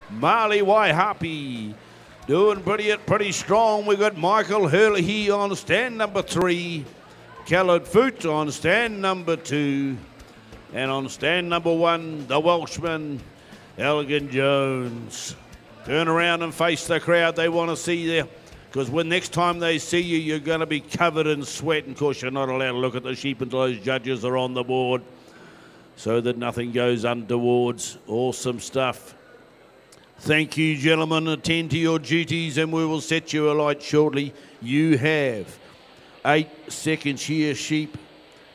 Marley Waihapi doing pretty strong. We've got Michael Hurley on stand number 3. Callard Foot on stand number 2. And on stand number 1, the Welshman, Elgin Jones. Turn around and face the crowd. They want to see you. Because when next time they see you, you're going to be covered in sweat. And of course, you're not allowed to look at the sheep until those judges are on the board, so that nothing goes untowards. Awesome stuff. Thank you, gentlemen. Attend to your duties and we will set you alight shortly. You have 8 second shear sheep,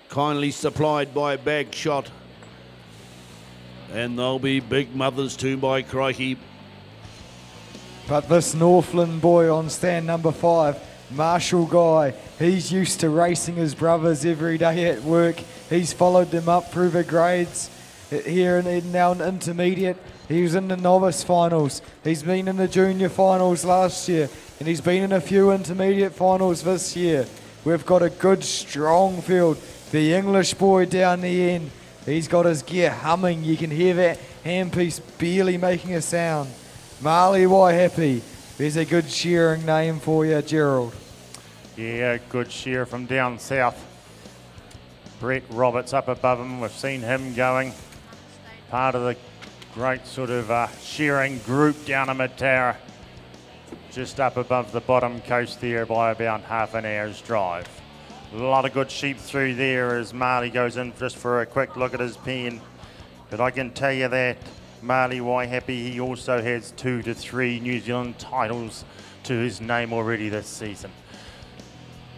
kindly supplied by Bagshot. And they'll be big mothers too, by crikey. But this Northland boy on stand number 5, Marshall Guy, he's used to racing his brothers every day at work. He's followed them up through the grades here and now in intermediate. He was in the novice finals. He's been in the junior finals last year, and he's been in a few intermediate finals this year. We've got a good, strong field. The English boy down the end, he's got his gear humming. You can hear that handpiece barely making a sound. Marley Waihapi, there's a good shearing name for you, Gerald. Yeah, good shear from down south. Brett Roberts up above him. We've seen him going. Part of the great sort of shearing group down in Matara. Just up above the bottom coast there by about half an hour's drive. A lot of good sheep through there as Marley goes in just for a quick look at his pen. But I can tell you that Marley Waihapi, he also has 2 to 3 New Zealand titles to his name already this season.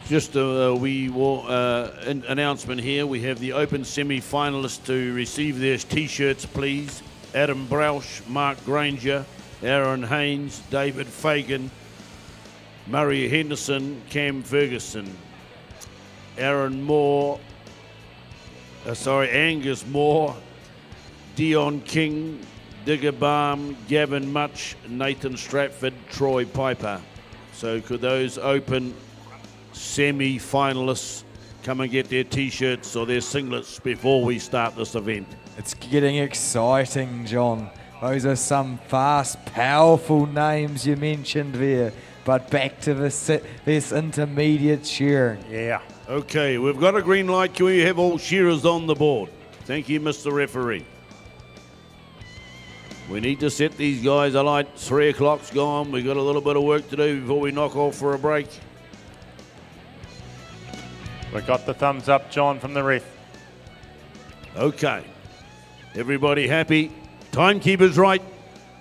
Just a wee announcement here. We have the open semi-finalists to receive their T-shirts, please. Adam Broush, Mark Granger, Aaron Haynes, David Fagan, Murray Henderson, Cam Ferguson, Angus Moore, Dion King, Digger Balm, Gavin Much, Nathan Stratford, Troy Piper. So could those open semi-finalists come and get their T-shirts or their singlets before we start this event? It's getting exciting, John. Those are some fast, powerful names you mentioned there. But back to this intermediate shearing. Yeah. Okay, we've got a green light. Can we have all shearers on the board? Thank you, Mr. Referee. We need to set these guys alight. 3 o'clock's gone. We've got a little bit of work to do before we knock off for a break. We got the thumbs up, John, from the ref. Okay. Everybody happy? Timekeepers right.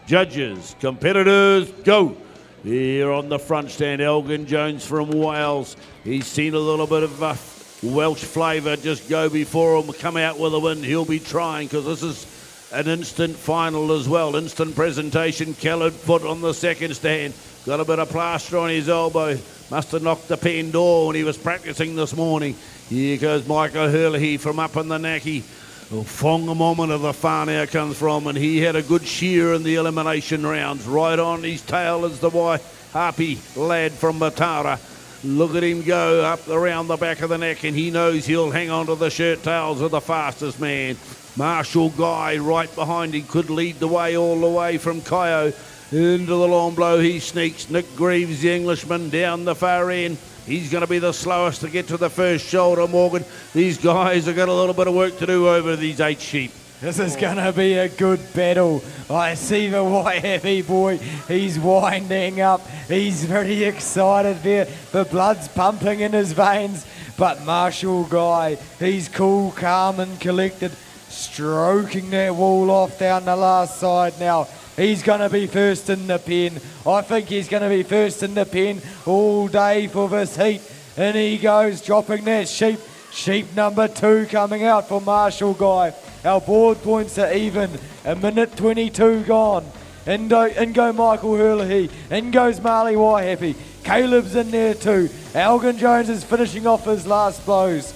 Judges, competitors, go. Here on the front stand, Elgin Jones from Wales. He's seen a little bit of Welsh flavour just go before him, come out with a win. He'll be trying because this is an instant final as well. Instant presentation. Callard Foot on the second stand. Got a bit of plaster on his elbow. Must have knocked the pen door when he was practising this morning. Here goes Michael Hurley from up in the Naki. Whangamomana the whānau comes from, and he had a good shear in the elimination rounds. Right on his tail is the Waihapi lad from Matara. Look at him go up around the back of the neck, and he knows he'll hang on to the shirt tails of the fastest man. Marshall Guy right behind him could lead the way all the way from Kaio into the long blow. He sneaks. Nick Greaves, the Englishman, down the far end. He's going to be the slowest to get to the first shoulder, Morgan. These guys have got a little bit of work to do over these 8 sheep. This is going to be a good battle. I see the Waihapi boy. He's winding up. He's very excited there. The blood's pumping in his veins. But Marshall Guy, he's cool, calm and collected, stroking that wall off down the last side now. He's going to be first in the pen. I think he's going to be first in the pen all day for this heat. And he goes, dropping that sheep. Sheep number 2 coming out for Marshall Guy. Our board points are even. 1:22 gone. In go Michael Hurley. In goes Marley Waihapi. Caleb's in there too. Elgin Jones is finishing off his last blows.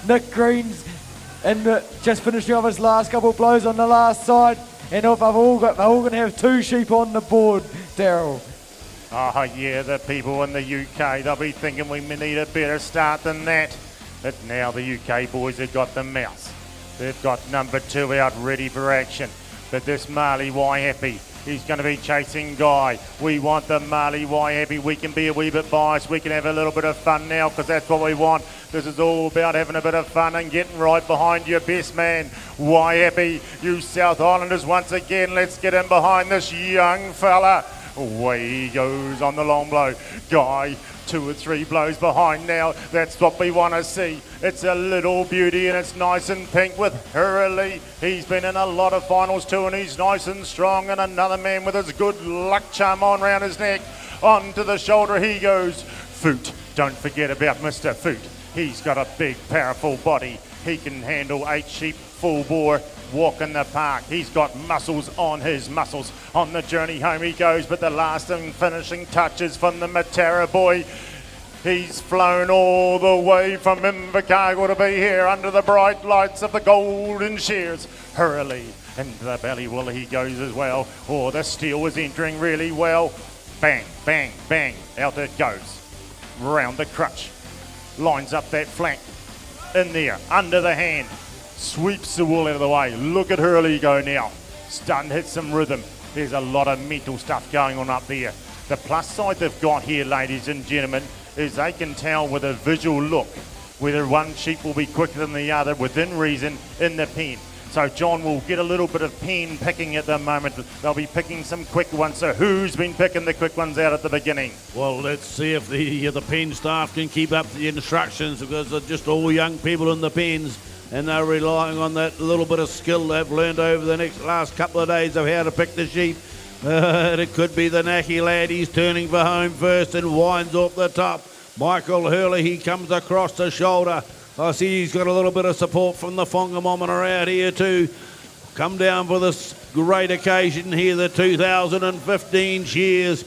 Nick Green's just finishing off his last couple of blows on the last side. And they're all going to have 2 sheep on the board, Daryl. Oh, yeah, the people in the UK, they'll be thinking we need a better start than that. But now the UK boys have got the mouse. They've got number 2 out ready for action. But this Marley Waihapi, He's going to be chasing Guy. We want the Marley Wairarapa. We can be a wee bit biased. We can have a little bit of fun now because that's what we want. This is all about having a bit of fun and getting right behind your best man, Wairarapa. You South Islanders once again, let's get in behind this young fella. Away he goes on the long blow. Guy, 2 or 3 blows behind now. That's what we want to see. It's a little beauty and it's nice and pink with Hurley. He's been in a lot of finals too and he's nice and strong. And another man with his good luck charm on round his neck. Onto the shoulder he goes. Foot. Don't forget about Mr. Foot. He's got a big, powerful body. He can handle 8 sheep, full bore, walk in the park. He's got muscles on his muscles. On the journey home he goes, but the last and finishing touches from the Matara boy. He's flown all the way from Invercargill to be here under the bright lights of the Golden Shears. Hurley into the belly will he goes as well. Oh, the steel was entering really well. Bang, bang, bang, out it goes. Round the crutch. Lines up that flank. In there, under the hand. Sweeps the wool out of the way. Look at Hurley go now. Starting to hit some rhythm. There's a lot of mental stuff going on up there. The plus side they've got here, ladies and gentlemen, is they can tell with a visual look whether one sheep will be quicker than the other within reason in the pen. So John will get a little bit of pen picking at the moment. They'll be picking some quick ones. So who's been picking the quick ones out at the beginning? Well, let's see if the pen staff can keep up the instructions because they're just all young people in the pens and they're relying on that little bit of skill they've learned over the last couple of days of how to pick the sheep. It could be the Naki lad. He's turning for home first and winds off the top. Michael Hurley, he comes across the shoulder. I see he's got a little bit of support from the Fongamometer out here too. Come down for this great occasion here, the 2015 Shears.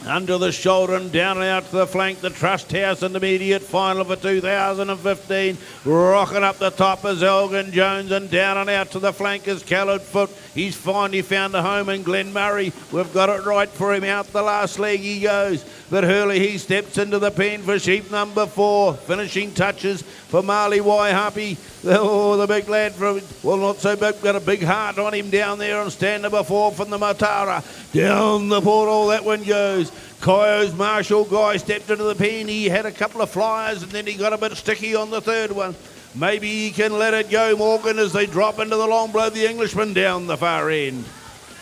Under the shoulder and down and out to the flank, the Trust House intermediate final for 2015. Rocking up the top is Elgin Jones and down and out to the flank is Callum Foot. He's finally found a home in Glen Murray. We've got it right for him. Out the last leg he goes. But Hurley, he steps into the pen for sheep number 4. Finishing touches for Marley Wairarapa. Oh, the big lad from, well, not so big, got a big heart on him down there on stand number 4 from the Matara. Down the portal, that one goes. Coyo's Marshall Guy stepped into the pen. He had a couple of flyers and then he got a bit sticky on the third one. Maybe he can let it go, Morgan, as they drop into the long blow, the Englishman down the far end.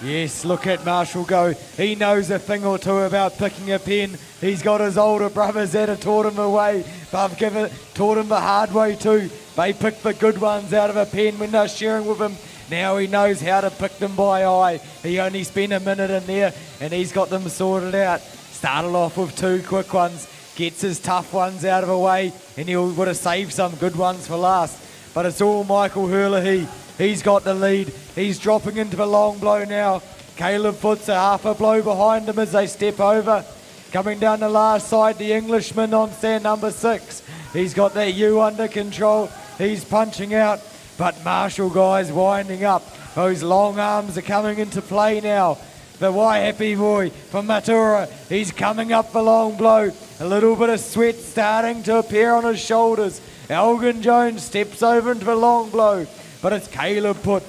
Yes, look at Marshall go. He knows a thing or two about picking a pen. He's got his older brothers that have taught him a way, but I've taught him the hard way too. They pick the good ones out of a pen when they're sharing with him. Now he knows how to pick them by eye. He only spent a minute in there and he's got them sorted out. Started off with 2 quick ones, gets his tough ones out of the way, and he would have saved some good ones for last. But it's all Michael Hurley. He's got the lead. He's dropping into the long blow now. Caleb Foot's a half a blow behind him as they step over. Coming down the last side, the Englishman on stand number 6. He's got that U under control. He's punching out, but Marshall Guy's winding up. Those long arms are coming into play now. The Wairarapa boy from Matura, he's coming up the long blow. A little bit of sweat starting to appear on his shoulders. Elgin Jones steps over into the long blow, but it's Caleb Foot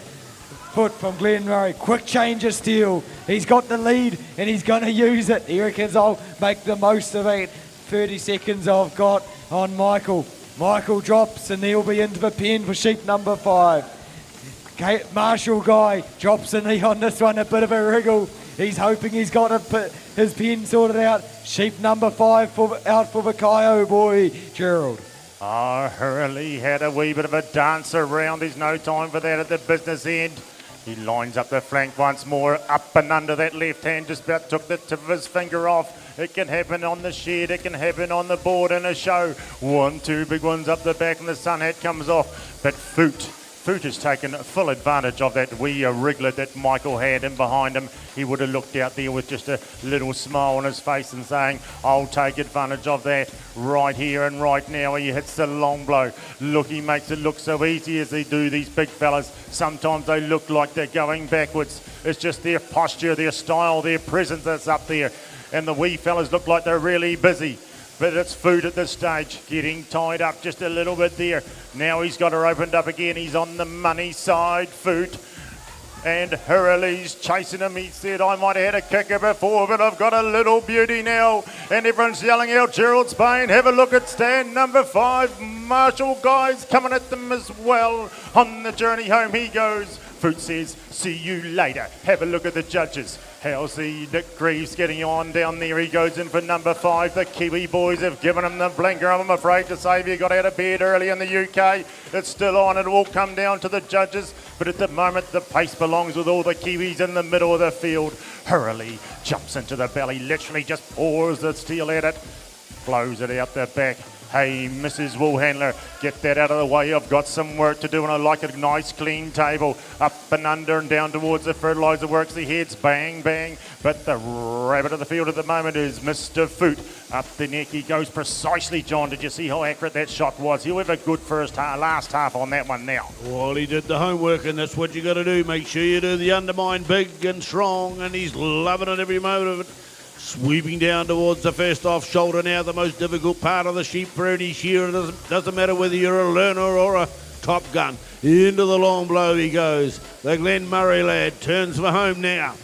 from Glen Murray. Quick change of steel. He's got the lead and he's going to use it. He reckons I'll make the most of it. 30 seconds I've got on Michael. Michael drops and he'll be into the pen for sheep number 5. Marshall Guy drops a knee on this one, a bit of a wriggle. He's hoping he's got his pen sorted out. Sheep number 5 out for the Coyote boy, Gerald. Oh, Hurley had a wee bit of a dance around. There's no time for that at the business end. He lines up the flank once more, up and under that left hand, just about took the tip of his finger off. It can happen on the shed, it can happen on the board in a show. 1, 2 big ones up the back and the sun hat comes off. But Foot has taken full advantage of that wee wriggler that Michael had in behind him. He would have looked out there with just a little smile on his face and saying, I'll take advantage of that right here and right now. He hits the long blow. Look, he makes it look so easy as they do, these big fellas. Sometimes they look like they're going backwards. It's just their posture, their style, their presence that's up there. And the wee fellas look like they're really busy. But it's Food at this stage, getting tied up just a little bit there. Now he's got her opened up again. He's on the money side, Food. And Hurley's chasing him. He said, I might have had a kicker before, but I've got a little beauty now. And everyone's yelling out, Gerald Spain, have a look at stand number 5. Marshall Guy's coming at them as well. On the journey home he goes. Foot says, see you later. Have a look at the judges. How's the Nick Greaves getting on down there? He goes in for number 5. The Kiwi boys have given him the blinker. I'm afraid to say, if he got out of bed early in the UK, it's still on. It will come down to the judges. But at the moment, the pace belongs with all the Kiwis in the middle of the field. Hurley jumps into the belly, literally just pours the steel at it. Blows it out the back. Hey, Mrs. Woolhandler, get that out of the way. I've got some work to do, and I like a nice clean table. Up and under and down towards the fertiliser works. The heads, bang, bang. But the rabbit of the field at the moment is Mr. Foot. Up the neck he goes precisely, John. Did you see how accurate that shot was? He'll have a good last half on that one now. Well, he did the homework, and that's what you got to do. Make sure you do the undermine big and strong, and he's loving it every moment of it. Sweeping down towards the first off shoulder now, the most difficult part of the sheep for any shearer. Doesn't matter whether you're a learner or a top gun. Into the long blow he goes. The Glen Murray lad turns for home now.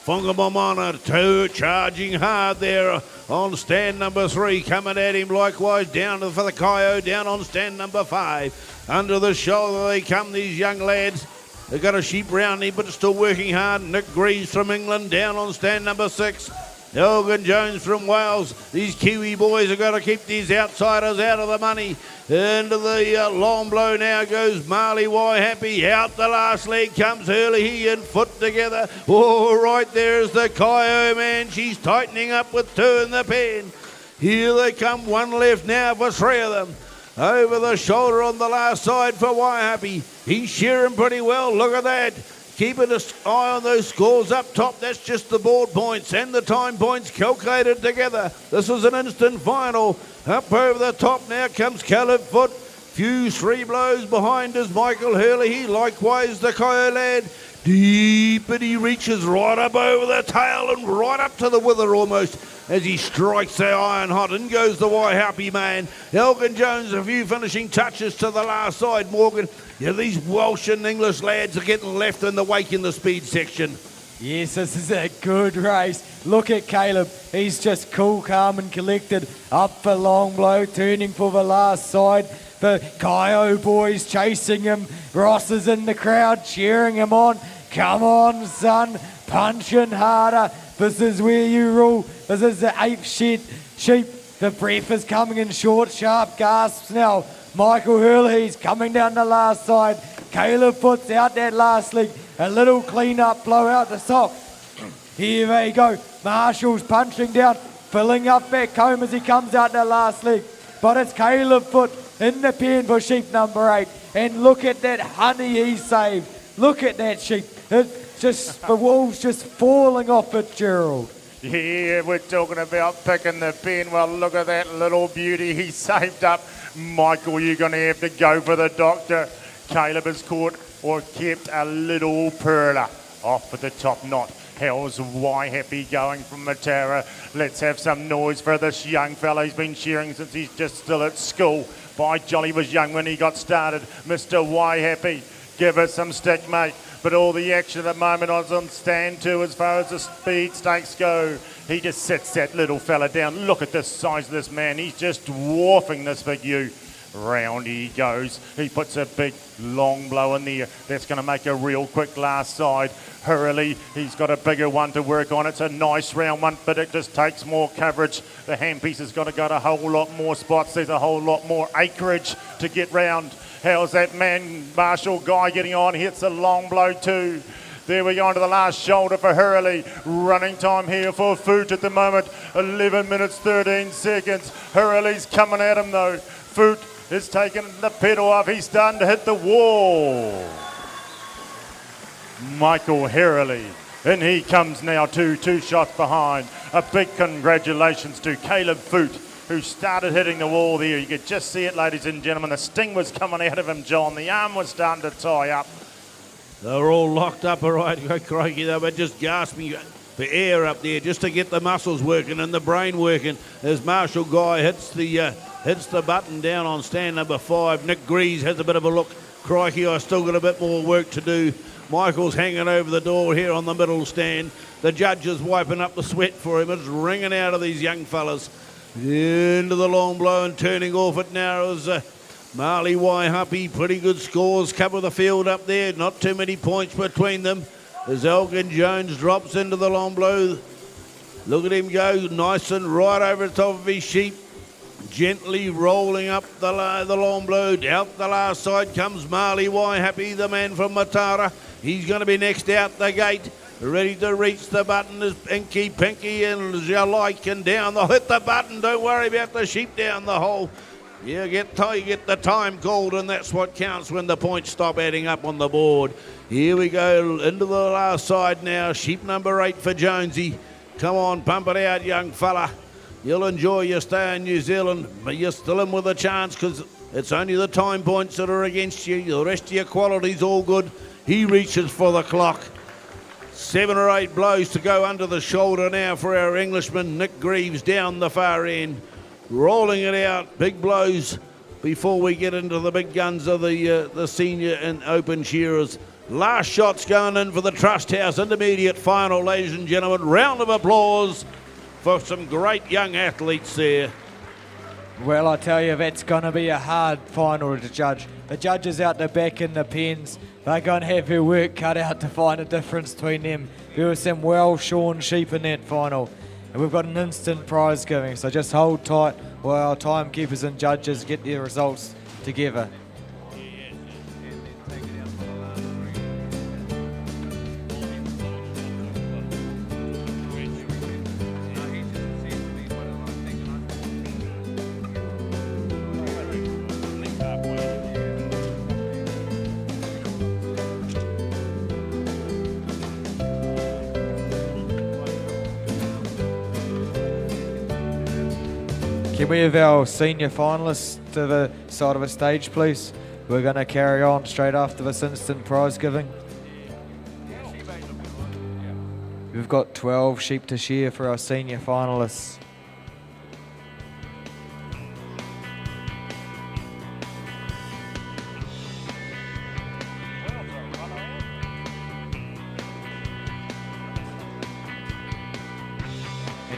Whangabomana charging hard there on stand number 3. Coming at him likewise down for the Kaio, down on stand number 5. Under the shoulder they come, these young lads. They've got a sheep round him, but still working hard. Nick Greaves from England down on stand number 6. Elgin Jones from Wales. These Kiwi boys have got to keep these outsiders out of the money. Into the long blow now goes Marley Wairarapa. Out the last leg comes Hurley. He and Foot together. Oh, right there's the Kaio man. She's tightening up with 2 in the pen. Here they come. 1 left now for 3 of them. Over the shoulder on the last side for Wairarapa. He's shearing pretty well. Look at that. Keeping an eye on those scores up top. That's just the board points and the time points calculated together. This is an instant final. Up over the top now comes Caleb Foot. Few 3 blows behind is Michael Hurley. He likewise the Kaio lad. Deep, and he reaches right up over the tail and right up to the wither almost as he strikes the iron hot. In goes the Wairarapa man. Elgin Jones, a few finishing touches to the last side, Morgan. Yeah, these Welsh and English lads are getting left in the wake in the speed section. Yes, this is a good race. Look at Caleb. He's just cool, calm and collected. Up for long blow, turning for the last side. The Kaio boys chasing him. Ross is in the crowd, cheering him on. Come on, son. Punching harder. This is where you rule. This is the 8th sheep. The breath is coming in short, sharp gasps now. Michael Hurley's coming down the last side. Caleb Foot's out that last leg. A little clean-up blow out the top. Here they go. Marshall's punching down, filling up back home as he comes out the last leg. But it's Caleb Foot in the pen for sheep number 8. And look at that honey he saved. Look at that sheep. It's just the wool's just falling off it, Gerald. Yeah, we're talking about picking the pen. Well, look at that little beauty he saved up. Michael, you're going to have to go for the doctor. Caleb has caught or kept a little perler off at the top knot. How's Wairarapa going from Matara? Let's have some noise for this young fella. He's been shearing since he's just still at school. By jolly was young when he got started. Mr. Wairarapa, give us some stick, mate. But all the action at the moment is on stand 2 as far as the speed stakes go. He just sits that little fella down. Look at the size of this man. He's just dwarfing this big ewe. Round he goes. He puts a big long blow in there. That's going to make a real quick last side. Hurley, he's got a bigger one to work on. It's a nice round one, but it just takes more coverage. The handpiece has got to go to a whole lot more spots. There's a whole lot more acreage to get round. How's that man, Marshall Guy, getting on? Hits a long blow too. There we go on to the last shoulder for Hurley. Running time here for Foot at the moment. 11 minutes, 13 seconds. Hurley's coming at him though. Foot is taking the pedal off. He's starting to hit the wall. Michael Hurley. And he comes now two shots behind. A big congratulations to Caleb Foot, who started hitting the wall there. You could just see it, ladies and gentlemen. The sting was coming out of him, John. The arm was starting to tie up. They were all locked up, all right, crikey. They were just gasping for air up there just to get the muscles working and the brain working as Marshall Guy hits the button down on stand number 5. Nick Greaves has a bit of a look. Crikey, I still got a bit more work to do Michael's hanging over the door here on the middle stand. The judge is wiping up the sweat for him. It's ringing out of these young fellas. Into the long blow and turning off it now is Marley Wairarapa. Pretty good scores, cover the field up there. Not too many points between them. As Elgin Jones drops into the long blow. Look at him go, nice and right over the top of his sheep. Gently rolling up the long blow. Out the last side comes Marley Wairarapa, the man from Matara. He's going to be next out the gate. Ready to reach the button is Inky Pinky and as you like, and down the hit the button. Don't worry about the sheep down the hole. You get the time called, and that's what counts when the points stop adding up on the board. Here we go into the last side now. Sheep number 8 for Jonesy. Come on, pump it out, young fella. You'll enjoy your stay in New Zealand, but you're still in with a chance because it's only the time points that are against you. The rest of your quality's all good. He reaches for the clock. 7 or 8 blows to go under the shoulder now for our Englishman, Nick Greaves, down the far end. Rolling it out, big blows before we get into the big guns of the senior and open shearers. Last shot's going in for the Trust House Intermediate final, ladies and gentlemen. Round of applause for some great young athletes there. Well, I tell you, that's going to be a hard final to judge. The judges out the back in the pens, they're going to have their work cut out to find a difference between them. There were some well-shorn sheep in that final. And we've got an instant prize giving, so just hold tight while our timekeepers and judges get their results together. Can we have our senior finalists to the side of the stage, please? We're going to carry on straight after this instant prize giving. We've got 12 sheep to shear for our senior finalists.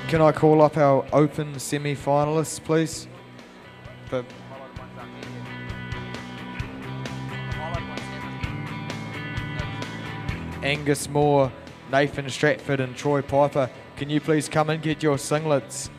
Can I call up our open semi-finalists, please? Angus Moore, Nathan Stratford and Troy Piper, can you please come and get your singlets?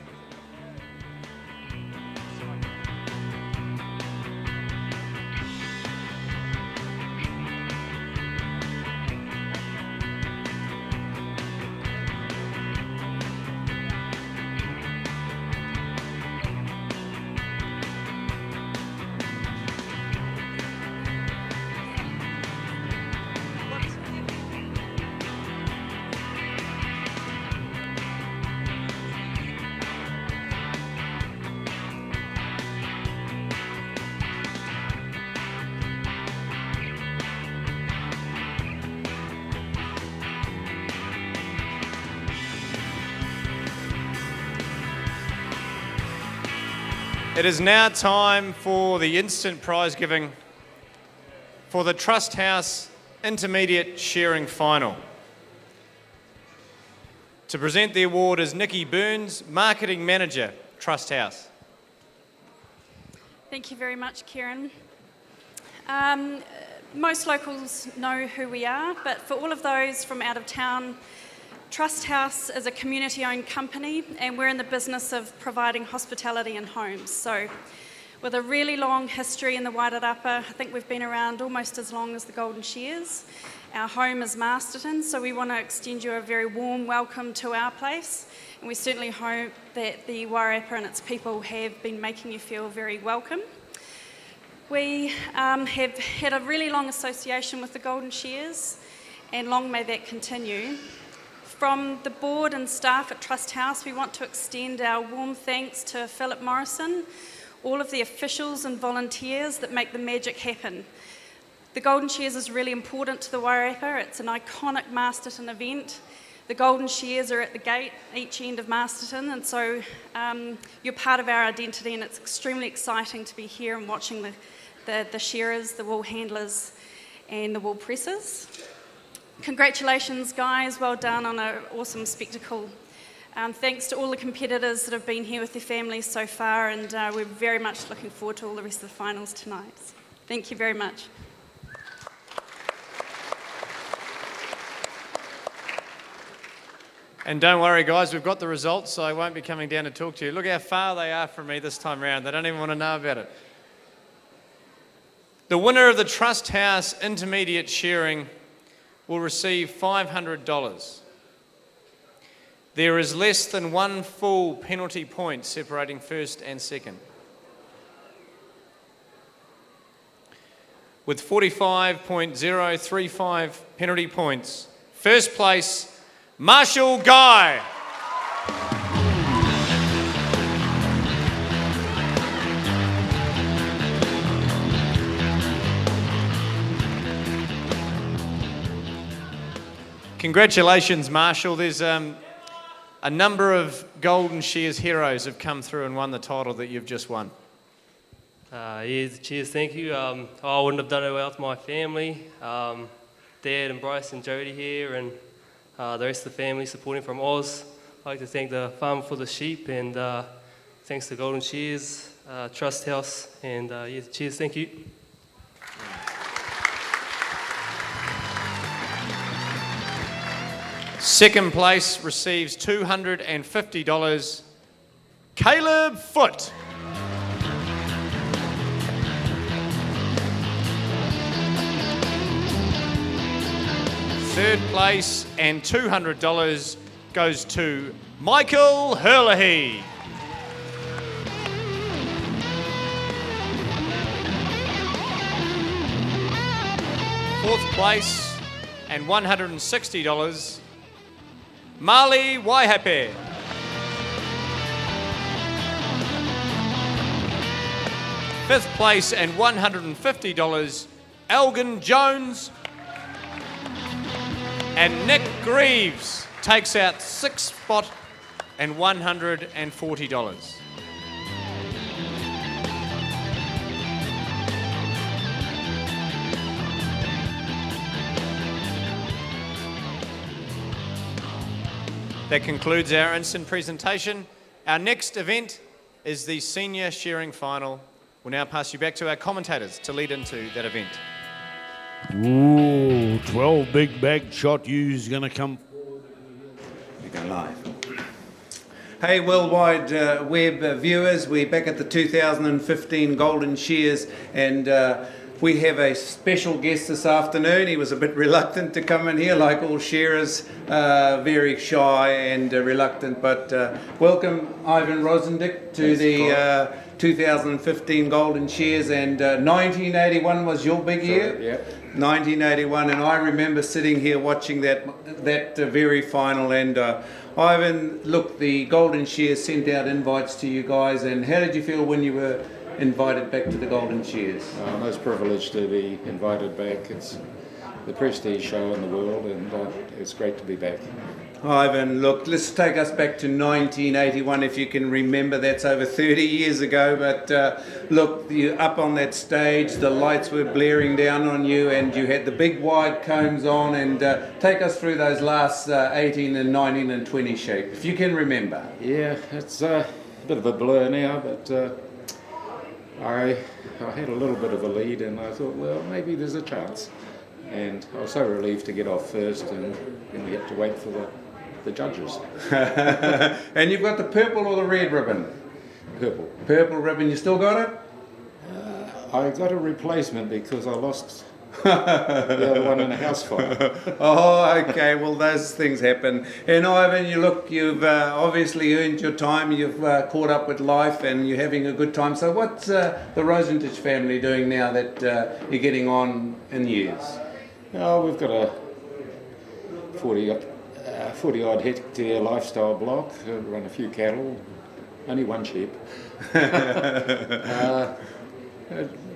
It is now time for the instant prize giving for the Trust House Intermediate Shearing Final. To present the award is Nikki Burns, Marketing Manager, Trust House. Thank you very much, Kieran. Most locals know who we are, but for all of those from out of town, Trust House is a community-owned company and we're in the business of providing hospitality in homes. So with a really long history in the Wairarapa, I think we've been around almost as long as the Golden Shears. Our home is Masterton, so we want to extend you a very warm welcome to our place. And we certainly hope that the Wairarapa and its people have been making you feel very welcome. We have had a really long association with the Golden Shears, and long may that continue. From the board and staff at Trust House, we want to extend our warm thanks to Philip Morrison, all of the officials and volunteers that make the magic happen. The Golden Shears is really important to the Wairarapa. It's an iconic Masterton event. The Golden Shears are at the gate, each end of Masterton, and so you're part of our identity, and it's extremely exciting to be here and watching the shearers, the wool handlers, and the wool pressers. Congratulations, guys. Well done on an awesome spectacle. Thanks to all the competitors that have been here with their families so far, and we're very much looking forward to all the rest of the finals tonight. Thank you very much. And don't worry, guys, we've got the results, so I won't be coming down to talk to you. Look how far they are from me this time round. They don't even want to know about it. The winner of the Trust House Intermediate Shearing will receive $500. There is less than one full penalty point separating first and second. With 45.035 penalty points, first place, Marshall Guy. Congratulations, Marshall. There's a number of Golden Shears heroes have come through and won the title that you've just won. Yes, cheers, thank you. I wouldn't have done it without my family. Dad and Bryce and Jody here, and the rest of the family supporting from Oz. I'd like to thank the farm for the sheep, and thanks to Golden Shears, Trust House, and yeah, cheers, thank you. Second place receives $250, Caleb Foote. Third place and $200 goes to Michael Herlihy. Fourth place and $160, Marley Waihape. Fifth place and $150, Elgin Jones. And Nick Greaves takes out sixth spot and $140. That concludes our instant presentation. Our next event is the Senior Shearing Final. We'll now pass you back to our commentators to lead into that event. Ooh, 12 big bag shot ewes going to come. We go live. Hey, worldwide web viewers, we're back at the 2015 Golden Shears, and we have a special guest this afternoon. He was a bit reluctant to come in here, like all shearers, very shy and reluctant, but welcome Ivan Rosendick to the 2015 Golden Shears, and 1981 was your big year? Yeah. 1981, and I remember sitting here watching that very final, and Ivan, look, the Golden Shears sent out invites to you guys, and how did you feel when you were invited back to the Golden Shears? Most privileged to be invited back. It's the prestige show in the world, and it's great to be back. Ivan, look, let's take us back to 1981, if you can remember. That's over 30 years ago, but look, you're up on that stage, the lights were blaring down on you, and you had the big wide combs on, and take us through those last 18 and 19 and 20 shape, if you can remember. Yeah, it's a bit of a blur now, but I had a little bit of a lead, and I thought, well, maybe there's a chance. And I was so relieved to get off first, and then we had to wait for the judges. And you've got the purple or the red ribbon? Purple. Purple ribbon, you still got it? I got a replacement because I lost the other one in a house fire. Oh, okay, well those things happen. And Ivan, you've obviously earned your time, you've caught up with life, and you're having a good time. So what's the Rosentich family doing now that you're getting on in years? Oh, we've got a 40 odd hectare lifestyle block, run a few cattle, only one sheep.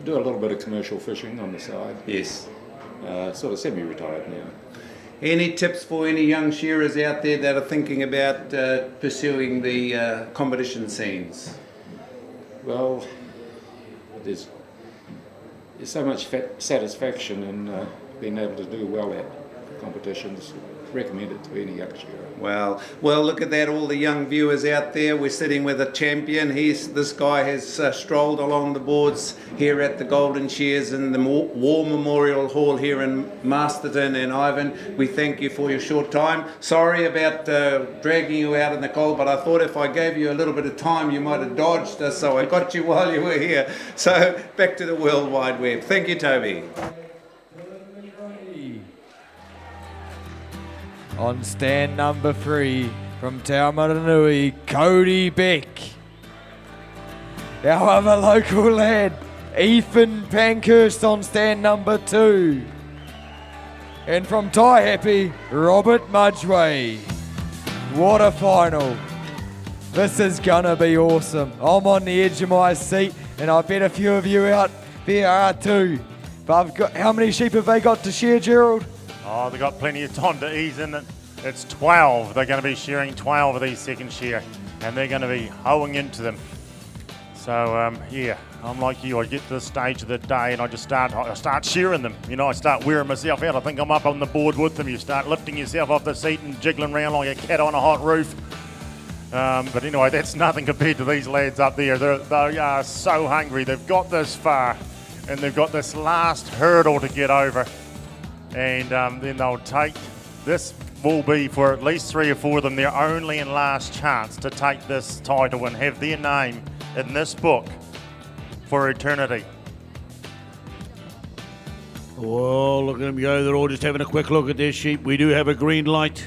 Do a little bit of commercial fishing on the side. Yes. Sort of semi-retired now. Any tips for any young shearers out there that are thinking about pursuing the competition scenes? Well, there's so much satisfaction in being able to do well at competitions. Recommend it to any young shearer. Well, look at that, all the young viewers out there. We're sitting with a champion. This guy has strolled along the boards here at the Golden Shears in the War Memorial Hall here in Masterton. And Ivan, we thank you for your short time. Sorry about dragging you out in the cold, but I thought if I gave you a little bit of time, you might have dodged us, so I got you while you were here. So back to the World Wide Web. Thank you, Toby. On stand number 3 from Taumaranui, Cody Beck. Our other local lad, Ethan Pankhurst on stand number 2. And from Taihape, Robert Mudgway. What a final. This is gonna be awesome. I'm on the edge of my seat, and I bet a few of you out there are too. But how many sheep have they got to shear, Gerald? Oh, they've got plenty of time to ease in. It's 12. They're going to be shearing 12 of these second shear, and they're going to be hoeing into them. So, yeah, I'm like you. I get to this stage of the day and I start shearing them. You know, I start wearing myself out. I think I'm up on the board with them. You start lifting yourself off the seat and jiggling around like a cat on a hot roof. But anyway, that's nothing compared to these lads up there. They are so hungry. They've got this far, and they've got this last hurdle to get over. And then they'll take, this will be for at least 3 or 4 of them their only and last chance to take this title and have their name in this book for eternity. Well, look at them go. They're all just having a quick look at their sheep. We do have a green light.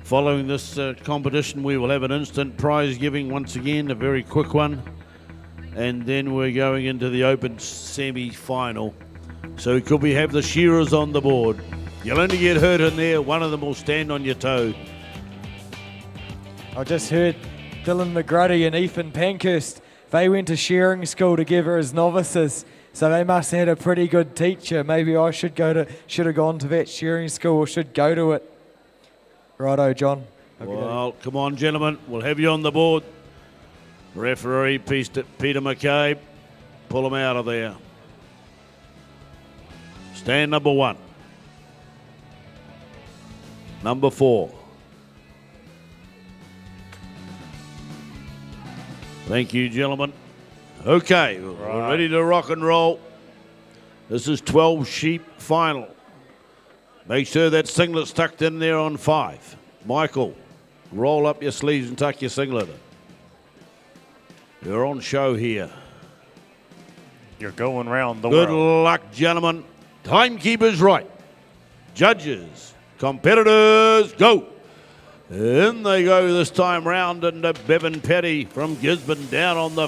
Following this competition, we will have an instant prize giving once again, a very quick one. And then we're going into the open semi-final. So could we have the shearers on the board? You'll only get hurt in there. One of them will stand on your toe. I just heard Dylan McGruddy and Ethan Pankhurst. They went to shearing school together as novices, so they must have had a pretty good teacher. Maybe I should have gone to that shearing school, or should go to it. Righto, John. Well, come on, gentlemen. We'll have you on the board. Referee Peter McCabe. Pull them out of there. Stand number 1. Number 4. Thank you, gentlemen. Okay, we're ready to rock and roll. This is 12 sheep final. Make sure that singlet's tucked in there on 5. Michael, roll up your sleeves and tuck your singlet in. You're on show here. You're going round the Good world. luck, gentlemen. Timekeepers right. Judges, competitors, go. In they go this time round, and Bevan Petty from Gisborne down on the